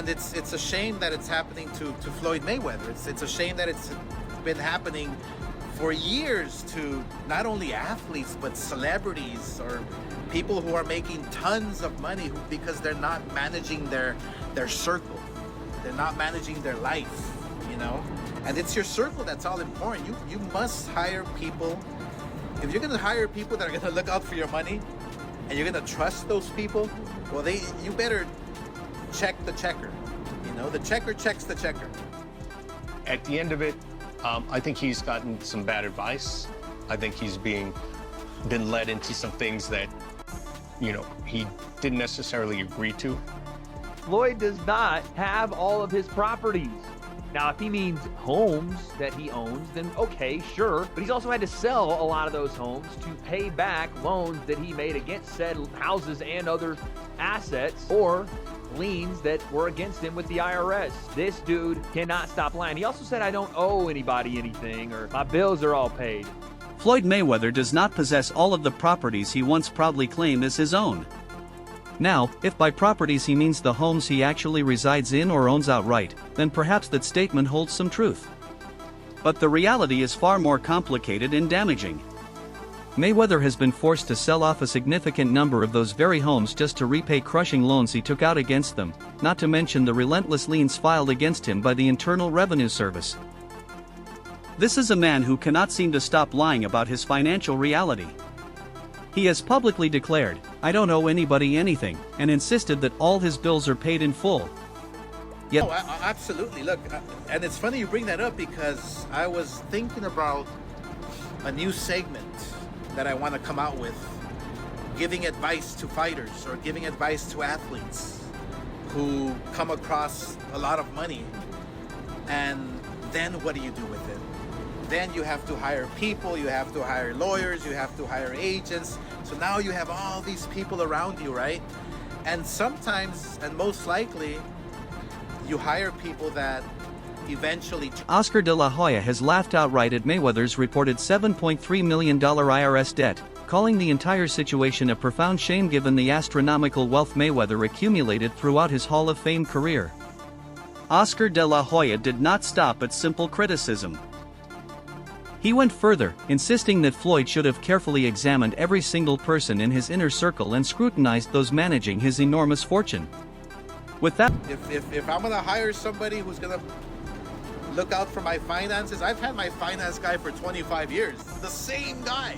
it's a shame that it's happening to Floyd Mayweather. It's a shame that it's been happening for years to not only athletes but celebrities or people who are making tons of money because they're not managing their circle. They're not managing their life, you know? And it's your circle that's all important. You must hire people. If you're gonna hire people that are gonna look out for your money and you're gonna trust those people, well, you better check the checker. You know, the checker checks the checker. At the end of it, I think he's gotten some bad advice. I think he's been led into some things that, you know, he didn't necessarily agree to. Floyd does not have all of his properties. Now, if he means homes that he owns, then okay, sure. But he's also had to sell a lot of those homes to pay back loans that he made against said houses and other assets, or liens that were against him with the IRS. This dude cannot stop lying. He also said, I don't owe anybody anything, or my bills are all paid. Floyd Mayweather does not possess all of the properties he once proudly claimed as his own. Now, if by properties he means the homes he actually resides in or owns outright, then perhaps that statement holds some truth. But the reality is far more complicated and damaging. Mayweather has been forced to sell off a significant number of those very homes just to repay crushing loans he took out against them, not to mention the relentless liens filed against him by the Internal Revenue Service. This is a man who cannot seem to stop lying about his financial reality. He has publicly declared, I don't owe anybody anything, and insisted that all his bills are paid in full. Yet, Absolutely. Look, and it's funny you bring that up because I was thinking about a new segment that I want to come out with, giving advice to fighters or giving advice to athletes who come across a lot of money. And then what do you do with it? Then you have to hire people, you have to hire lawyers, you have to hire agents. So now you have all these people around you, right? And sometimes, and most likely, you hire people that eventually... Oscar De La Hoya has laughed outright at Mayweather's reported $7.3 million IRS debt, calling the entire situation a profound shame given the astronomical wealth Mayweather accumulated throughout his Hall of Fame career. Oscar De La Hoya did not stop at simple criticism. He went further, insisting that Floyd should have carefully examined every single person in his inner circle and scrutinized those managing his enormous fortune. With that, if I'm gonna hire somebody who's gonna look out for my finances, I've had my finance guy for 25 years, the same guy.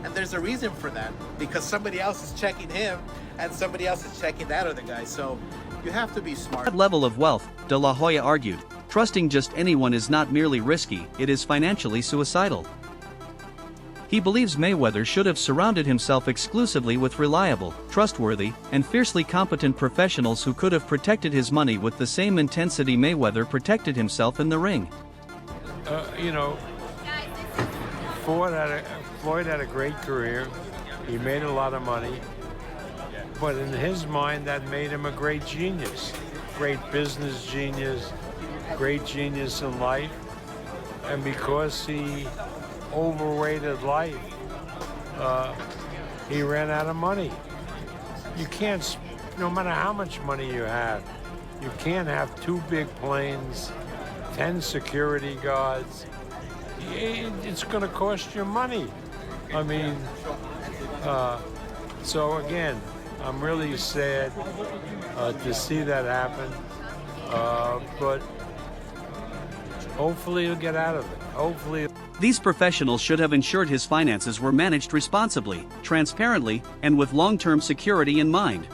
And there's a reason for that, because somebody else is checking him and somebody else is checking that other guy. So you have to be smart. At that level of wealth, De La Hoya argued, trusting just anyone is not merely risky, it is financially suicidal. He believes Mayweather should have surrounded himself exclusively with reliable, trustworthy, and fiercely competent professionals who could have protected his money with the same intensity Mayweather protected himself in the ring. You know, Floyd had a great career. He made a lot of money. But in his mind, that made him a great genius. Great business genius, great genius in life. And because he overrated life, he ran out of money. You can't, no matter how much money you have, you can't have 2 big planes, 10 security guards. It's going to cost you money. I mean, so again, I'm really sad to see that happen, but hopefully he'll get out of it. Hopefully. These professionals should have ensured his finances were managed responsibly, transparently, and with long-term security in mind.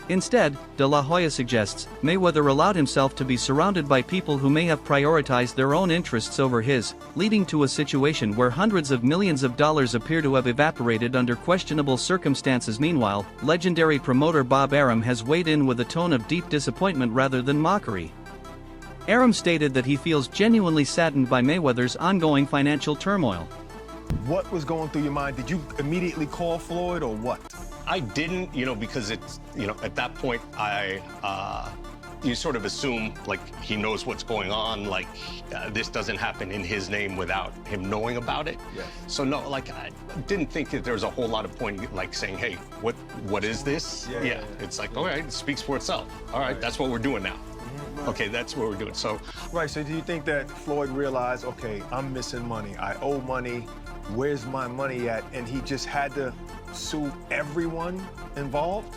Instead, De La Hoya suggests, Mayweather allowed himself to be surrounded by people who may have prioritized their own interests over his, leading to a situation where hundreds of millions of dollars appear to have evaporated under questionable circumstances. Meanwhile, legendary promoter Bob Arum has weighed in with a tone of deep disappointment rather than mockery. Arum stated that he feels genuinely saddened by Mayweather's ongoing financial turmoil. What was going through your mind? Did you immediately call Floyd or what? I didn't, you know, because it's, you know, at that point I you sort of assume like he knows what's going on, like this doesn't happen in his name without him knowing about it. Yes. So no, like I didn't think that there was a whole lot of point like saying, hey, what is this? Yeah. It's like, all right, it speaks for itself. All right, that's what we're doing now. Okay, that's what we're doing. So Right, so do you think that Floyd realized, okay, I'm missing money, I owe money, where's my money at? And he just had to sue everyone involved?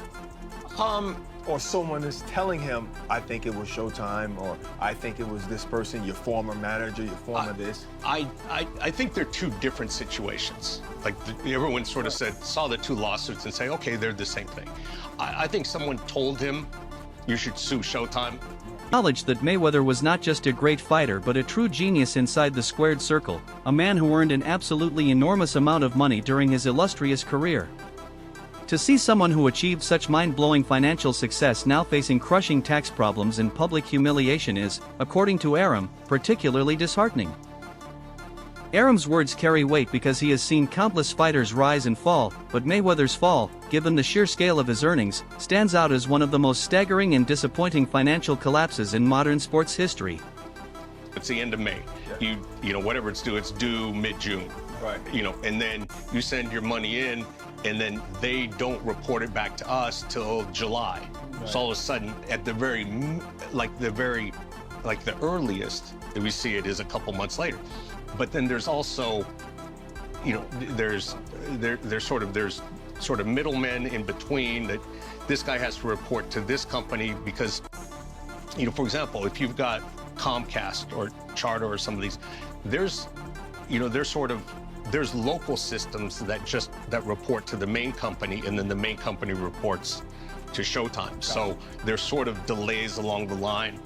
Or someone is telling him, I think it was Showtime, or I think it was this person, your former manager, your former this. I think they're two different situations. Like everyone sort of saw the two lawsuits and say, okay, they're the same thing. I think someone told him you should sue Showtime. Acknowledged that Mayweather was not just a great fighter but a true genius inside the squared circle, a man who earned an absolutely enormous amount of money during his illustrious career. To see someone who achieved such mind-blowing financial success now facing crushing tax problems and public humiliation is, according to Aram, particularly disheartening. Aram's words carry weight because he has seen countless fighters rise and fall, but Mayweather's fall, given the sheer scale of his earnings, stands out as one of the most staggering and disappointing financial collapses in modern sports history. It's the end of May. You know, whatever it's due mid-June. Right. You know, and then you send your money in, and then they don't report it back to us till July. Right. So all of a sudden, at the earliest that we see it is a couple months later. But then there's also, you know, there's sort of middlemen in between that this guy has to report to this company because, you know, for example, if you've got Comcast or Charter or some of these, there's local systems that report to the main company, and then the main company reports to Showtime. So there's sort of delays along the line,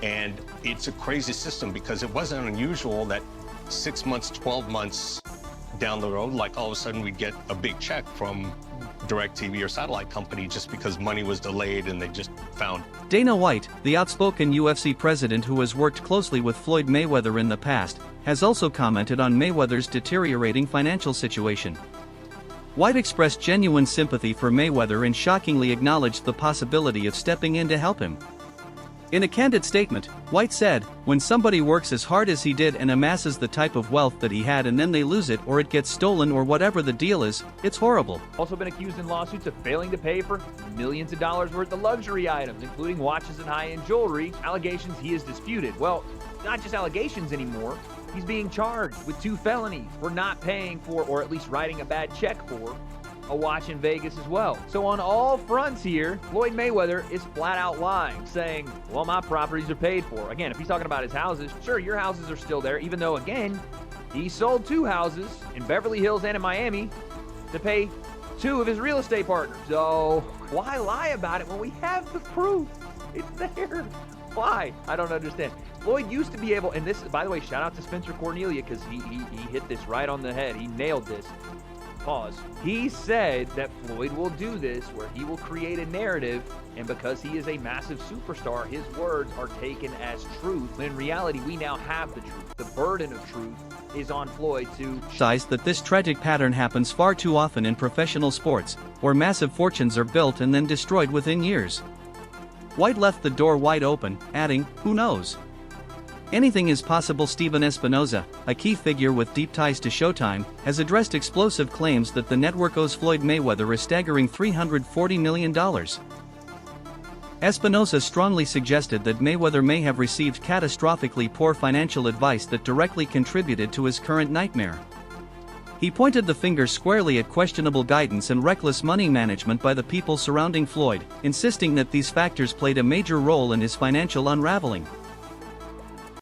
and it's a crazy system because it wasn't unusual that 6 months, 12 months down the road, like all of a sudden we'd get a big check from DirecTV or satellite company just because money was delayed and they just found. Dana White, the outspoken UFC president who has worked closely with Floyd Mayweather in the past, has also commented on Mayweather's deteriorating financial situation. White expressed genuine sympathy for Mayweather and shockingly acknowledged the possibility of stepping in to help him. In a candid statement, White said, "When somebody works as hard as he did and amasses the type of wealth that he had and then they lose it or it gets stolen or whatever the deal is, it's horrible." Also been accused in lawsuits of failing to pay for millions of dollars worth of luxury items, including watches and high-end jewelry, allegations he has disputed. Well, not just allegations anymore. He's being charged with 2 felonies for not paying for, or at least writing a bad check for, a watch in Vegas as well. So on all fronts here, Floyd Mayweather is flat out lying, saying, well, my properties are paid for. Again, if he's talking about his houses, sure, your houses are still there, even though, again, he sold 2 houses in Beverly Hills and in Miami to pay 2 of his real estate partners. So why lie about it when we have the proof? It's there. Why? I don't understand. Floyd used to be able, and this, by the way, shout out to Spencer Cornelia, because he hit this right on the head. He nailed this. Pause. He said that Floyd will do this, where he will create a narrative, and because he is a massive superstar, his words are taken as truth. When in reality, we now have the truth. The burden of truth is on Floyd to emphasize that this tragic pattern happens far too often in professional sports, where massive fortunes are built and then destroyed within years. White left the door wide open, adding, "Who knows? Anything is possible." Steven Espinoza, a key figure with deep ties to Showtime, has addressed explosive claims that the network owes Floyd Mayweather a staggering $340 million. Espinoza strongly suggested that Mayweather may have received catastrophically poor financial advice that directly contributed to his current nightmare. He pointed the finger squarely at questionable guidance and reckless money management by the people surrounding Floyd, insisting that these factors played a major role in his financial unraveling.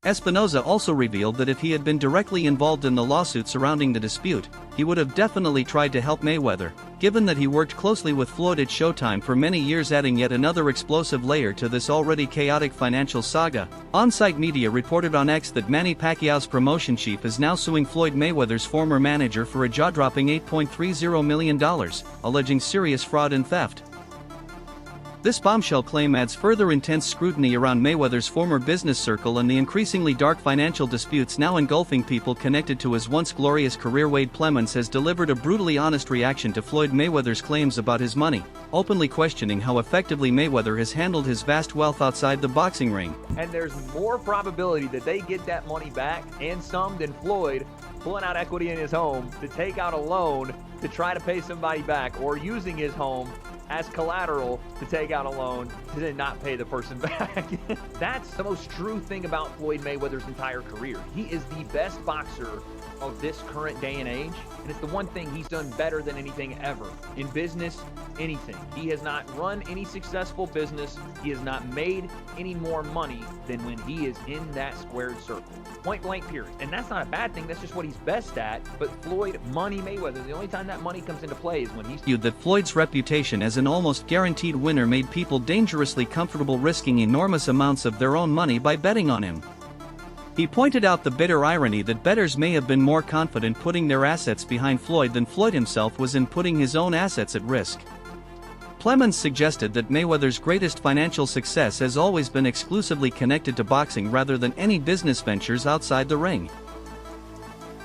Espinoza also revealed that if he had been directly involved in the lawsuit surrounding the dispute, he would have definitely tried to help Mayweather, given that he worked closely with Floyd at Showtime for many years, adding yet another explosive layer to this already chaotic financial saga. On-site media reported on X that Manny Pacquiao's promotion chief is now suing Floyd Mayweather's former manager for a jaw-dropping $8.30 million, alleging serious fraud and theft. This bombshell claim adds further intense scrutiny around Mayweather's former business circle and the increasingly dark financial disputes now engulfing people connected to his once glorious career. Wade Plemons has delivered a brutally honest reaction to Floyd Mayweather's claims about his money, openly questioning how effectively Mayweather has handled his vast wealth outside the boxing ring. And there's more probability that they get that money back and some than Floyd pulling out equity in his home to take out a loan to try to pay somebody back, or using his home as collateral to take out a loan to then not pay the person back. That's the most true thing about Floyd Mayweather's entire career. He is the best boxer of this current day and age, and it's the one thing he's done better than anything ever. In business, anything. He has not run any successful business. He has not made any more money than when he is in that squared circle. Point blank period. And that's not a bad thing, that's just what he's best at. But Floyd Money Mayweather, the only time that money comes into play is when he's that Floyd's reputation as an almost guaranteed winner made people dangerously comfortable risking enormous amounts of their own money by betting on him. He pointed out the bitter irony that bettors may have been more confident putting their assets behind Floyd than Floyd himself was in putting his own assets at risk. Plemons suggested that Mayweather's greatest financial success has always been exclusively connected to boxing rather than any business ventures outside the ring.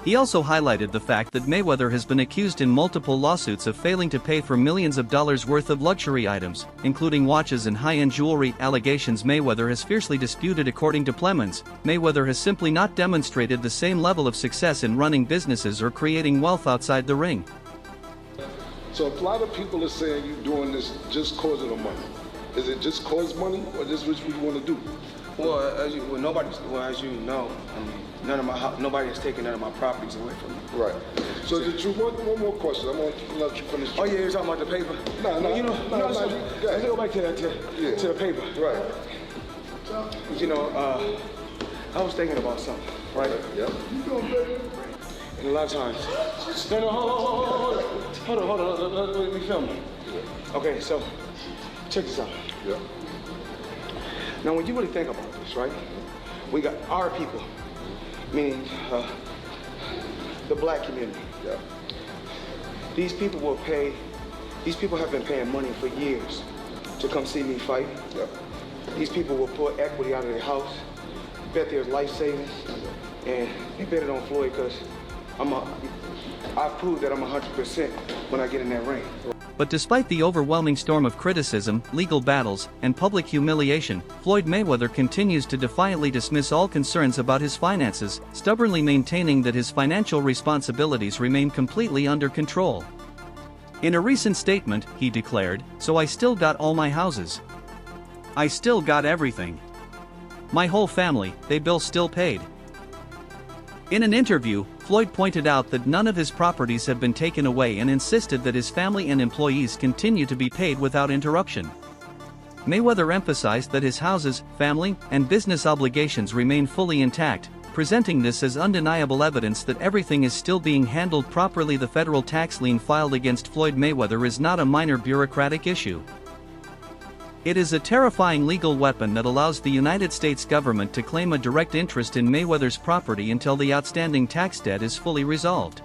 He also highlighted the fact that Mayweather has been accused in multiple lawsuits of failing to pay for millions of dollars worth of luxury items, including watches and high-end jewelry, allegations Mayweather has fiercely disputed. According to Plemons, Mayweather has simply not demonstrated the same level of success in running businesses or creating wealth outside the ring. So a lot of people are saying you're doing this just cause of the money. Is it just cause money, or just what you want to do? Well, as you know, I mean, nobody has taken none of my properties away from me. Right. So did you one more question? I'm gonna let you finish. Oh yeah, you're talking about the paper? No. Let's go back to that to the paper. Right. You know, I was thinking about something, right? Yeah. And a lot of times. No, hold on. Let me film it. Okay, so check this out. Yeah. Now, when you really think about this, right? We got our people, meaning the black community. Yeah. These people have been paying money for years to come see me fight. Yeah. These people will put equity out of their house, bet their life savings, and they bet it on Floyd because I've proved that I'm 100% when I get in that ring. But despite the overwhelming storm of criticism, legal battles, and public humiliation, Floyd Mayweather continues to defiantly dismiss all concerns about his finances, stubbornly maintaining that his financial responsibilities remain completely under control. In a recent statement, he declared, "So I still got all my houses. I still got everything. My whole family, they bills still paid." In an interview, Floyd pointed out that none of his properties have been taken away and insisted that his family and employees continue to be paid without interruption. Mayweather emphasized that his houses, family, and business obligations remain fully intact, presenting this as undeniable evidence that everything is still being handled properly. The federal tax lien filed against Floyd Mayweather is not a minor bureaucratic issue. It is a terrifying legal weapon that allows the United States government to claim a direct interest in Mayweather's property until the outstanding tax debt is fully resolved.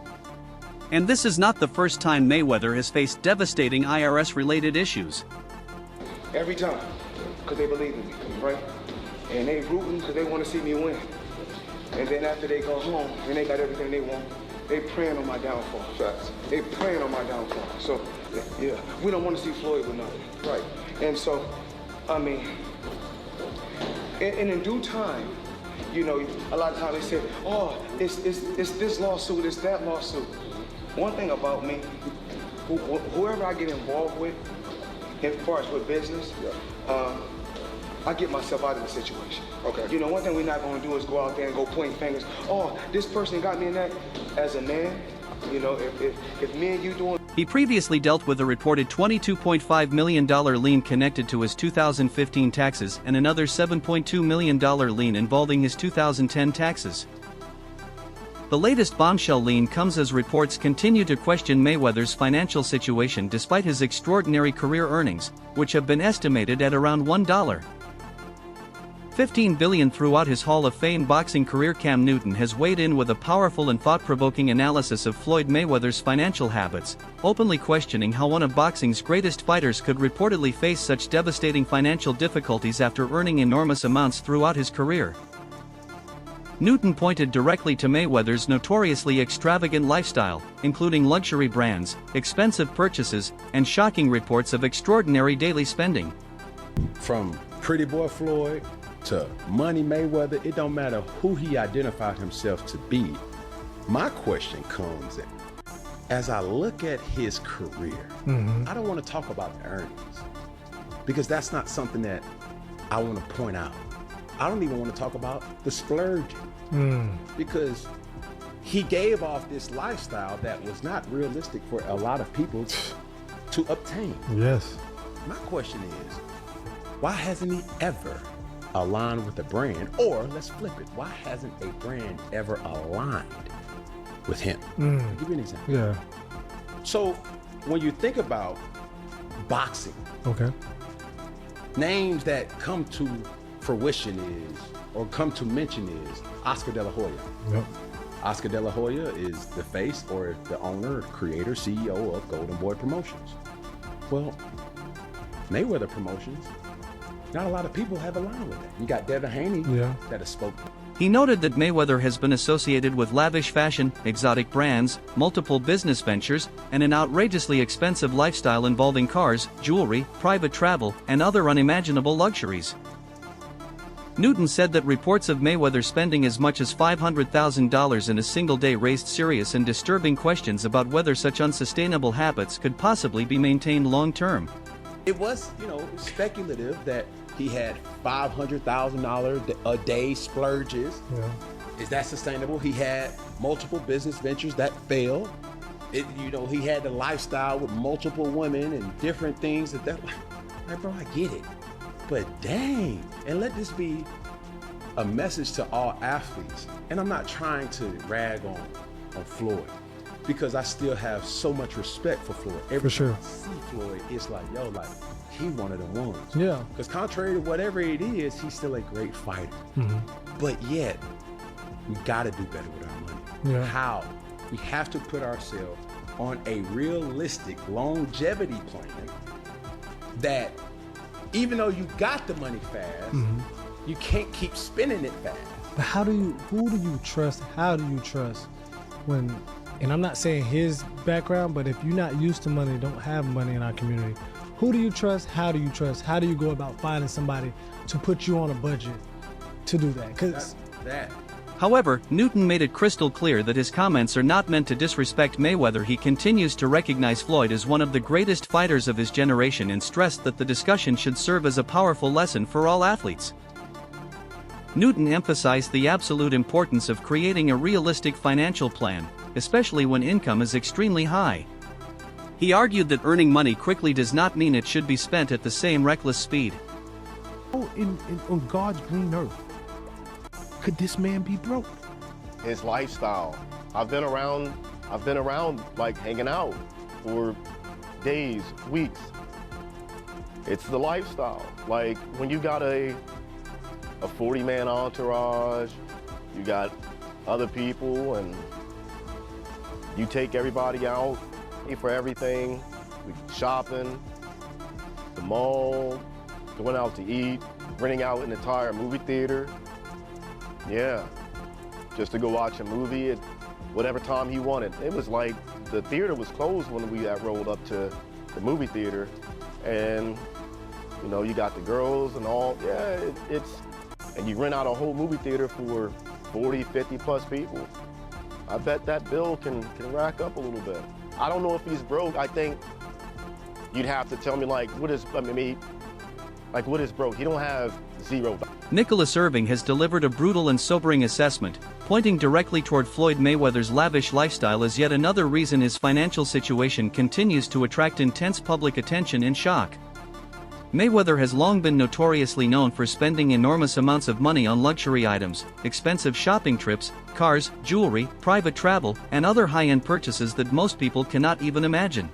And this is not the first time Mayweather has faced devastating IRS-related issues. Every time, because they believe in me, right? And they rooting because they want to see me win. And then after they go home and they got everything they want, they praying on my downfall. Facts. They praying on my downfall. So, yeah, we don't want to see Floyd with nothing. Right. And so, I mean, and in due time, you know, a lot of times they say, oh, it's this lawsuit, it's that lawsuit. One thing about me, whoever I get involved with, as far as with business, I get myself out of the situation. Okay. You know, one thing we're not going to do is go out there and go point fingers. Oh, this person got me in that. As a man, you know, if me and you doing. He previously dealt with a reported $22.5 million lien connected to his 2015 taxes and another $7.2 million lien involving his 2010 taxes. The latest bombshell lien comes as reports continue to question Mayweather's financial situation despite his extraordinary career earnings, which have been estimated at around $1. $15 billion throughout his Hall of Fame boxing career. Cam Newton has weighed in with a powerful and thought-provoking analysis of Floyd Mayweather's financial habits, openly questioning how one of boxing's greatest fighters could reportedly face such devastating financial difficulties after earning enormous amounts throughout his career. Newton pointed directly to Mayweather's notoriously extravagant lifestyle, including luxury brands, expensive purchases, and shocking reports of extraordinary daily spending. From Pretty Boy Floyd to Money Mayweather, it don't matter who he identified himself to be. My question comes as I look at his career, I don't want to talk about the earnings because that's not something that I want to point out. I don't even want to talk about the splurging because he gave off this lifestyle that was not realistic for a lot of people to obtain. Yes. My question is, why hasn't he ever aligned with a brand? Or let's flip it, why hasn't a brand ever aligned with him? I'll give you an example. Yeah. So when you think about boxing, Okay. names that come to fruition or come to mention is Oscar De La Hoya. Yep. Oscar De La Hoya is the face or the owner, creator, CEO of Golden Boy Promotions. Well, Mayweather Promotions, not a lot of people have aligned with that. You got Devin Haney that has spoken. He noted that Mayweather has been associated with lavish fashion, exotic brands, multiple business ventures, and an outrageously expensive lifestyle involving cars, jewelry, private travel, and other unimaginable luxuries. Newton said that reports of Mayweather spending as much as $500,000 in a single day raised serious and disturbing questions about whether such unsustainable habits could possibly be maintained long-term. It was, speculative that he had $500,000 a day splurges. Yeah. Is that sustainable? He had multiple business ventures that failed. He had the lifestyle with multiple women and different things like, bro, I get it. But dang, and let this be a message to all athletes. And I'm not trying to rag on Floyd because I still have so much respect for Floyd. Every time I see Floyd, it's like, he one of the ones. Yeah. Because contrary to whatever it is, he's still a great fighter. But yet, we gotta do better with our money. Yeah. How? We have to put ourselves on a realistic longevity plan that even though you got the money fast, you can't keep spending it fast. But who do you trust? How do you trust when, and I'm not saying his background, but if you're not used to money, don't have money in our community, who do you trust? How do you trust? How do you go about finding somebody to put you on a budget to do that? Because However, Newton made it crystal clear that his comments are not meant to disrespect Mayweather. He continues to recognize Floyd as one of the greatest fighters of his generation and stressed that the discussion should serve as a powerful lesson for all athletes. Newton emphasized the absolute importance of creating a realistic financial plan, especially when income is extremely high. He argued that earning money quickly does not mean it should be spent at the same reckless speed. On God's green earth, could this man be broke? His lifestyle. I've been around like hanging out for days, weeks. It's the lifestyle. Like when you got a 40-man entourage, you got other people and you take everybody out, pay for everything, shopping, the mall, going out to eat, renting out an entire movie theater. Yeah, just to go watch a movie at whatever time he wanted. It was like the theater was closed when we rolled up to the movie theater, and you got the girls and all. Yeah, and you rent out a whole movie theater for 40, 50 plus people. I bet that bill can rack up a little bit. I don't know if he's broke. I think you'd have to tell me what is broke? He don't have $0. Nicholas Irving has delivered a brutal and sobering assessment, pointing directly toward Floyd Mayweather's lavish lifestyle as yet another reason his financial situation continues to attract intense public attention and shock. Mayweather has long been notoriously known for spending enormous amounts of money on luxury items, expensive shopping trips, cars, jewelry, private travel, and other high-end purchases that most people cannot even imagine.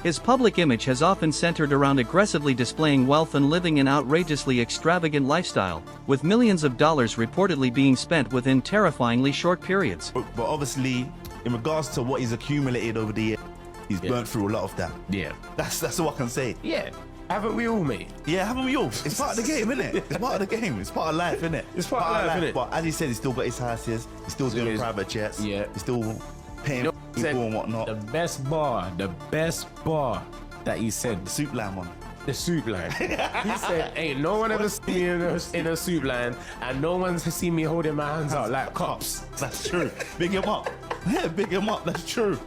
His public image has often centered around aggressively displaying wealth and living an outrageously extravagant lifestyle, with millions of dollars reportedly being spent within terrifyingly short periods. But obviously, in regards to what he's accumulated over the years, he's burnt through a lot of that. Yeah. That's all I can say. Yeah. Haven't we all, mate? Yeah, haven't we all? It's part of the game, isn't it? It's part of the game. It's part of life, isn't it? It's part of life, innit? But as he said, he's still got his houses. He's still doing private jets. Yeah. He's still paying people and whatnot. The best bar that he said. The soup line one. The soup line. He said, ain't no one ever seen me in a soup line, and no one's seen me holding my hands out like cops. That's true. Big him up. Yeah, big him up. That's true.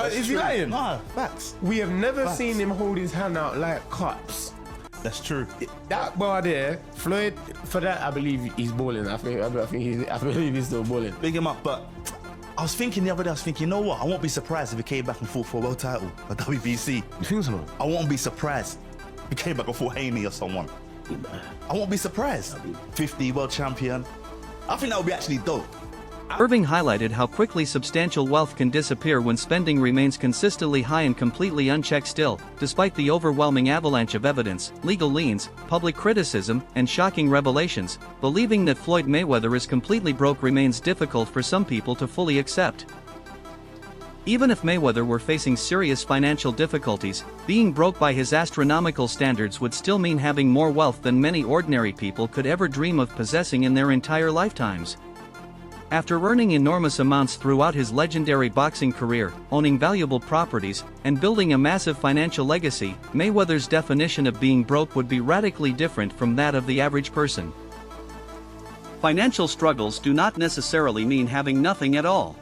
Is he lying? Nah, facts. We have never seen him hold his hand out like cops. That's true. That bar there, Floyd, for that, I believe he's balling. I believe he's still balling. Big him up, but I was thinking the other day, you know what? I won't be surprised if he came back and fought for a world title, a WBC. You think so? I won't be surprised if he came back and fought Haney or someone. I won't be surprised. 50 world champion. I think that would be actually dope. Irving highlighted how quickly substantial wealth can disappear when spending remains consistently high and completely unchecked still, despite the overwhelming avalanche of evidence, legal liens, public criticism, and shocking revelations. Believing that Floyd Mayweather is completely broke remains difficult for some people to fully accept. Even if Mayweather were facing serious financial difficulties, being broke by his astronomical standards would still mean having more wealth than many ordinary people could ever dream of possessing in their entire lifetimes. After earning enormous amounts throughout his legendary boxing career, owning valuable properties, and building a massive financial legacy, Mayweather's definition of being broke would be radically different from that of the average person. Financial struggles do not necessarily mean having nothing at all.